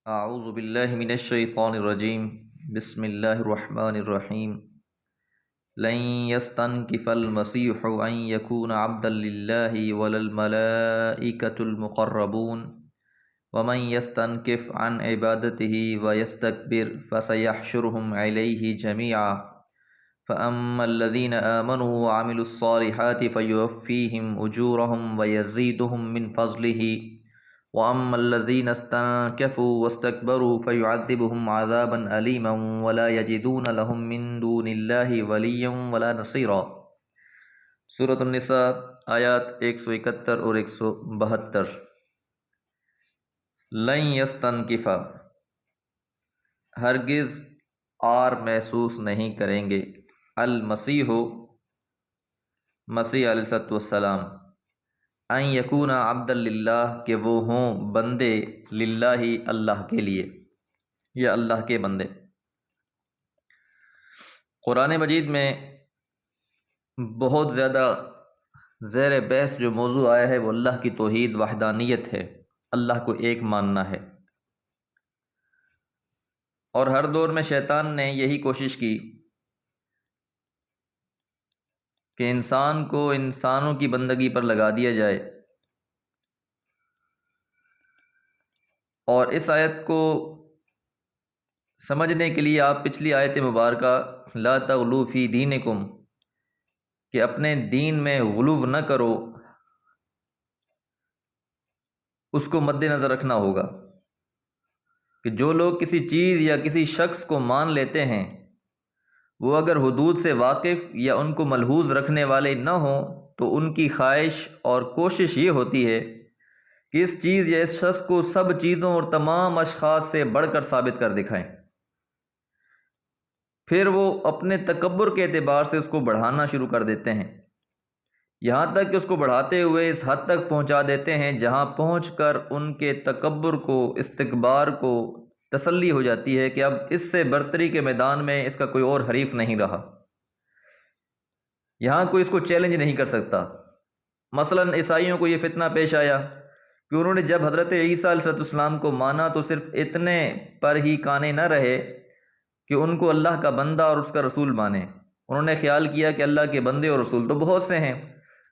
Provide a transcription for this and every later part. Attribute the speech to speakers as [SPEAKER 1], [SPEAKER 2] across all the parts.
[SPEAKER 1] اعوذ باللہ من الشیطان الرجیم بسم اللہ الرحمن الرحیم لن يستنكف المسيح ان يكون عبدا للہ ولا الملائکۃ المقربون ومن يستنكف عن عبادته ويستكبر فسيحشرهم إليه جميعا فأما الذين آمنوا وعملوا الصالحات فيوفيهم أجورهم ويزيدهم من فضله وَأَمَّا الَّذِينَ اسْتَنكَفُوا وَاسْتَكْبَرُوا فَيُعَذِّبُهُمْ عَذَابًا أَلِيمًا وَلَا يَجِدُونَ لَهُم مِّن دُونِ اللَّهِ وَلِيًّا وَلَا نَصِيرًا۔ سورۃ النساء آیات 171 اور 172۔ لن یستنکف، ہرگز عار محسوس نہیں کریں گے، المسیح، مسیح علیہ السلام، ان یکون عبد للہ، کہ وہ ہوں بندے، للہ، اللہ کے لیے، یا اللہ کے بندے۔ قرآن مجید میں بہت زیادہ زیر بحث جو موضوع آیا ہے وہ اللہ کی توحید، وحدانیت ہے، اللہ کو ایک ماننا ہے۔ اور ہر دور میں شیطان نے یہی کوشش کی کہ انسان کو انسانوں کی بندگی پر لگا دیا جائے، اور اس آیت کو سمجھنے کے لیے آپ پچھلی آیت مبارکہ لا تغلو فی دینکم، کہ اپنے دین میں غلو نہ کرو، اس کو مد نظر رکھنا ہوگا کہ جو لوگ کسی چیز یا کسی شخص کو مان لیتے ہیں، وہ اگر حدود سے واقف یا ان کو ملحوظ رکھنے والے نہ ہوں تو ان کی خواہش اور کوشش یہ ہوتی ہے کہ اس چیز یا اس شخص کو سب چیزوں اور تمام اشخاص سے بڑھ کر ثابت کر دکھائیں۔ پھر وہ اپنے تکبر کے اعتبار سے اس کو بڑھانا شروع کر دیتے ہیں، یہاں تک کہ اس کو بڑھاتے ہوئے اس حد تک پہنچا دیتے ہیں جہاں پہنچ کر ان کے تکبر کو، استکبار کو تسلی ہو جاتی ہے کہ اب اس سے برتری کے میدان میں اس کا کوئی اور حریف نہیں رہا، یہاں کوئی اس کو چیلنج نہیں کر سکتا۔ مثلا عیسائیوں کو یہ فتنہ پیش آیا کہ انہوں نے جب حضرت عیسیٰ علیہ السلام کو مانا تو صرف اتنے پر ہی کانے نہ رہے کہ ان کو اللہ کا بندہ اور اس کا رسول مانے، انہوں نے خیال کیا کہ اللہ کے بندے اور رسول تو بہت سے ہیں،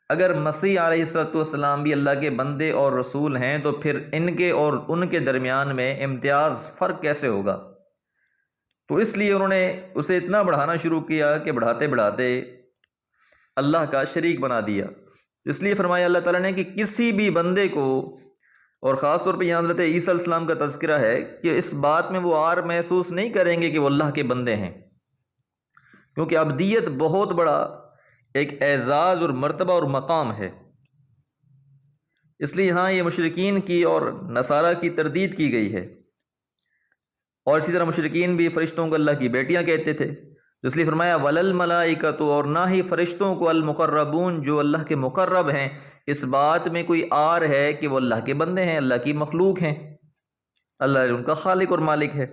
[SPEAKER 1] اگر مسیح علیہ السلام بھی اللہ کے بندے اور رسول ہیں تو پھر ان کے اور ان کے درمیان میں امتیاز، فرق کیسے ہوگا؟ تو اس لیے انہوں نے اسے اتنا بڑھانا شروع کیا کہ بڑھاتے بڑھاتے اللہ کا شریک بنا دیا۔ اس لیے فرمایا اللہ تعالیٰ نے کہ کسی بھی بندے کو، اور خاص طور پہ یہاں حضرت عیسیٰ علیہ السلام کا تذکرہ ہے، کہ اس بات میں وہ عار محسوس نہیں کریں گے کہ وہ اللہ کے بندے ہیں، کیونکہ عبدیت بہت بڑا ایک اعزاز اور مرتبہ اور مقام ہے۔ اس لیے یہاں یہ مشرکین کی اور نصارہ کی تردید کی گئی ہے، اور اسی طرح مشرکین بھی فرشتوں کو اللہ کی بیٹیاں کہتے تھے، اس لیے فرمایا وَلَا الْمَلَائِکَةُ، اور نہ ہی فرشتوں کو، المقربون، جو اللہ کے مقرب ہیں، اس بات میں کوئی عار ہے کہ وہ اللہ کے بندے ہیں، اللہ کی مخلوق ہیں، اللہ ان کا خالق اور مالک ہے۔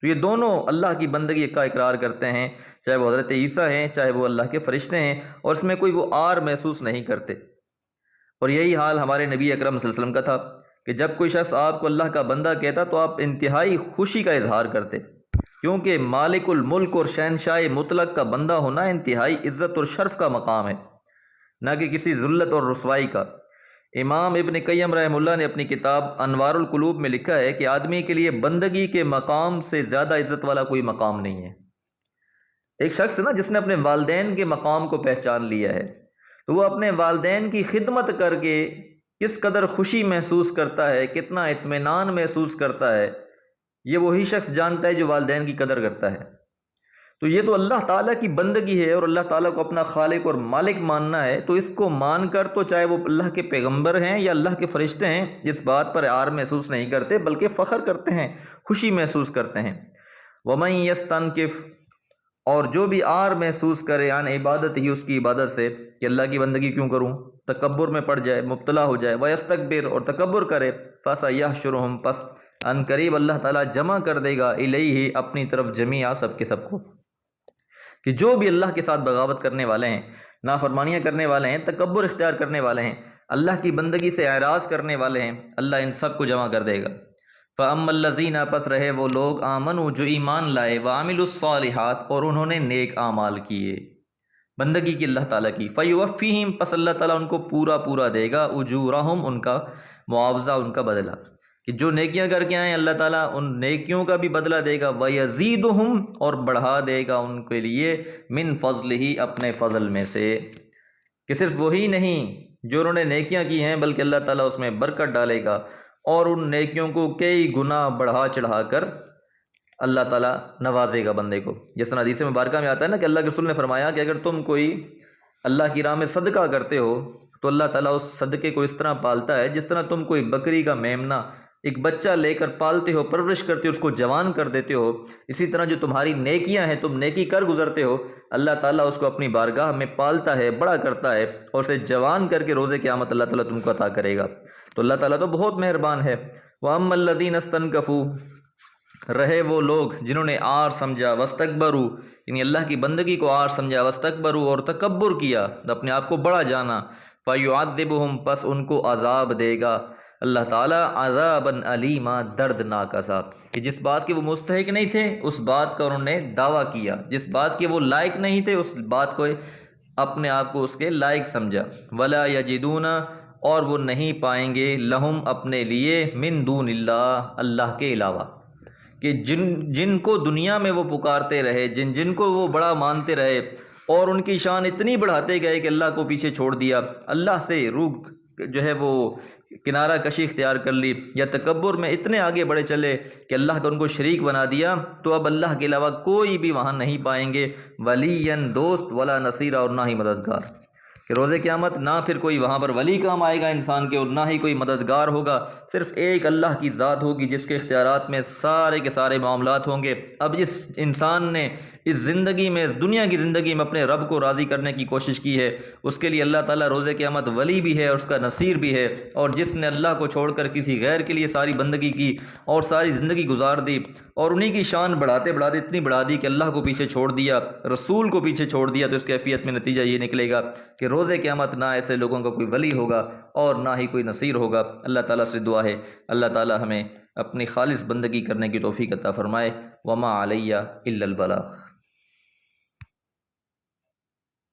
[SPEAKER 1] تو یہ دونوں اللہ کی بندگی کا اقرار کرتے ہیں، چاہے وہ حضرت عیسیٰ ہیں، چاہے وہ اللہ کے فرشتے ہیں، اور اس میں کوئی وہ عار محسوس نہیں کرتے۔ اور یہی حال ہمارے نبی اکرم صلی اللہ علیہ وسلم کا تھا کہ جب کوئی شخص آپ کو اللہ کا بندہ کہتا تو آپ انتہائی خوشی کا اظہار کرتے، کیونکہ مالک الملک اور شہنشاہ مطلق کا بندہ ہونا انتہائی عزت اور شرف کا مقام ہے، نہ کہ کسی ذلت اور رسوائی کا۔ امام ابن قیم رحمہ اللہ نے اپنی کتاب انوار القلوب میں لکھا ہے کہ آدمی کے لیے بندگی کے مقام سے زیادہ عزت والا کوئی مقام نہیں ہے۔ ایک شخص نا جس نے اپنے والدین کے مقام کو پہچان لیا ہے تو وہ اپنے والدین کی خدمت کر کے کس قدر خوشی محسوس کرتا ہے، کتنا اطمینان محسوس کرتا ہے، یہ وہی شخص جانتا ہے جو والدین کی قدر کرتا ہے۔ تو یہ تو اللہ تعالیٰ کی بندگی ہے، اور اللہ تعالیٰ کو اپنا خالق اور مالک ماننا ہے، تو اس کو مان کر تو چاہے وہ اللہ کے پیغمبر ہیں یا اللہ کے فرشتے ہیں، اس بات پر عار محسوس نہیں کرتے بلکہ فخر کرتے ہیں، خوشی محسوس کرتے ہیں۔ وَمَن يَسْتَنكِفْ، اور جو بھی عار محسوس کرے عن عبادت ہی، اس کی عبادت سے، کہ اللہ کی بندگی کیوں کروں، تکبر میں پڑ جائے، مبتلا ہو جائے، وَيَسْتَكْبِرْ، اور تکبر کرے، فَسَيَحْشُرُهُمْ، پس ان قریب اللہ تعالیٰ جمع کر دے گا، الیہ، اپنی طرف، جمیعا، سب کے سب کو، کہ جو بھی اللہ کے ساتھ بغاوت کرنے والے ہیں، نافرمانیاں کرنے والے ہیں، تکبر اختیار کرنے والے ہیں، اللہ کی بندگی سے اعراض کرنے والے ہیں، اللہ ان سب کو جمع کر دے گا۔ فَأَمَّا الَّذِينَ پس رہے وہ لوگ آمنوا جو ایمان لائے وَعَمِلُوا الصَّالِحَاتِ اور انہوں نے نیک اعمال کیے، بندگی کی اللہ تعالیٰ کی، فَيُوَفِّيهِمْ پس اللہ تعالیٰ ان کو پورا پورا دے گا، اجورہم ان کا معاوضہ، ان کا بدلہ، کہ جو نیکیاں کر کے آئیں اللہ تعالیٰ ان نیکیوں کا بھی بدلہ دے گا، وَيَزِيدُهُمْ اور بڑھا دے گا ان کے لیے، من فضلہ اپنے فضل میں سے، کہ صرف وہی نہیں جو انہوں نے نیکیاں کی ہیں بلکہ اللہ تعالیٰ اس میں برکت ڈالے گا اور ان نیکیوں کو کئی گنا بڑھا چڑھا کر اللہ تعالیٰ نوازے گا بندے کو۔ جس طرح حدیث مبارکہ میں آتا ہے نا کہ اللہ کے رسول نے فرمایا کہ اگر تم کوئی اللہ کی راہ میں صدقہ کرتے ہو تو اللہ تعالیٰ اس صدقے کو اس طرح پالتا ہے جس طرح تم کوئی بکری کا میمنہ ایک بچہ لے کر پالتے ہو، پرورش کرتے ہو، اس کو جوان کر دیتے ہو، اسی طرح جو تمہاری نیکیاں ہیں تم نیکی کر گزرتے ہو، اللہ تعالیٰ اس کو اپنی بارگاہ میں پالتا ہے، بڑا کرتا ہے اور اسے جوان کر کے روزے قیامت اللہ تعالیٰ تم کو عطا کرے گا۔ تو اللہ تعالیٰ تو بہت مہربان ہے۔ وَأَمَّا الَّذِينَ اسْتَنكَفُوا رہے وہ لوگ جنہوں نے آر سمجھا، وَاسْتَكْبَرُوا یعنی اللہ کی بندگی کو آر سمجھا، وَاسْتَكْبَرُوا اور تکبر کیا، اپنے آپ کو بڑا جانا، فَيُعَذِّبُهُمْ پس ان کو عذاب دے گا اللہ تعالیٰ، عذابًا علیما دردناک عذاب، کہ جس بات کے وہ مستحق نہیں تھے اس بات کا انہوں نے دعویٰ کیا، جس بات کے وہ لائق نہیں تھے اس بات کو اپنے آپ کو اس کے لائق سمجھا، ولا یجدون اور وہ نہیں پائیں گے لہم اپنے لیے من دون اللہ اللہ کے علاوہ، کہ جن کو دنیا میں وہ پکارتے رہے، جن کو وہ بڑا مانتے رہے اور ان کی شان اتنی بڑھاتے گئے کہ اللہ کو پیچھے چھوڑ دیا، اللہ سے روح جو ہے وہ کنارہ کشی اختیار کر لی، یا تکبر میں اتنے آگے بڑھے چلے کہ اللہ کا ان کو شریک بنا دیا، تو اب اللہ کے علاوہ کوئی بھی وہاں نہیں پائیں گے ولین دوست ولا نصیرہ اور نہ ہی مددگار، کہ روز قیامت نہ پھر کوئی وہاں پر ولی کام آئے گا انسان کے اور نہ ہی کوئی مددگار ہوگا، صرف ایک اللہ کی ذات ہوگی جس کے اختیارات میں سارے کے سارے معاملات ہوں گے۔ اب جس انسان نے اس زندگی میں، اس دنیا کی زندگی میں اپنے رب کو راضی کرنے کی کوشش کی ہے اس کے لیے اللہ تعالیٰ روز قیامت ولی بھی ہے اور اس کا نصیر بھی ہے، اور جس نے اللہ کو چھوڑ کر کسی غیر کے لیے ساری بندگی کی اور ساری زندگی گزار دی اور انہی کی شان بڑھاتے بڑھاتے اتنی بڑھا دی کہ اللہ کو پیچھے چھوڑ دیا، رسول کو پیچھے چھوڑ دیا، تو اس کیفیت میں نتیجہ یہ نکلے گا کہ روز قیامت نہ ایسے لوگوں کا کوئی ولی ہوگا اور نہ ہی کوئی نصیر ہوگا۔ اللہ تعالیٰ سے دعا ہے اللہ تعالیٰ ہمیں اپنی خالص بندگی کرنے کی توفیق عطا فرمائے۔ وما علیہ الا البلاغ۔